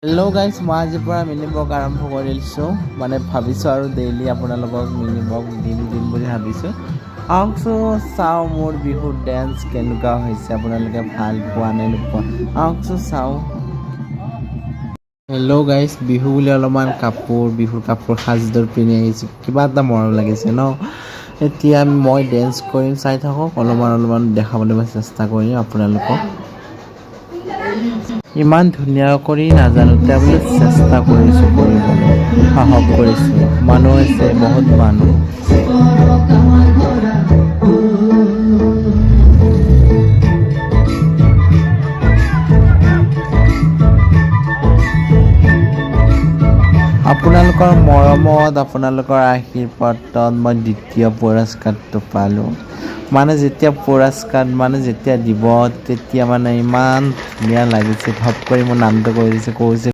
Hello' guys, মই আজিৰ পৰা মিনি ব্লগ আৰম্ভ কৰিছোঁ। মানে ভাবিছোঁ আৰু ডেইলি আপোনালোকক মিনি ব্লগ দিম বুলি ভাবিছোঁ। আহকচোন চাওঁ মোৰ বিহুৰ ডেন্স কেনেকুৱা হৈছে, আপোনালোকে ভাল পোৱা নে নোপোৱা, আহকচোন চাওঁ। হেল্ল' গাইজ, বিহু বুলি অলপমান বিহুৰ কাপোৰ সাজযোৰ পিন্ধি আহিছোঁ, কিবা এটা মৰম লাগিছে ন। এতিয়া মই ডেন্স কৰিম, চাই থাকক। অলপমান দেখাবলৈ মই চেষ্টা কৰিম আপোনালোকক। ইমান ধুনীয়া কৰি নাজানোতে বোলে চেষ্টা কৰিছোঁ কৰিবলৈ, সাহস কৰিছোঁ। মানুহ আছে, বহুত মানুহ। আপোনালোকৰ মৰমত, আপোনালোকৰ আশীৰ্বাদত মই দ্বিতীয় পুৰস্কাৰটো পালোঁ। যেতিয়া পুৰস্কাৰ দিব, তেতিয়া ইমান ধুনীয়া লাগিছে। ধপ কৰি মোৰ নামটো কৈ দিছে, কৈছে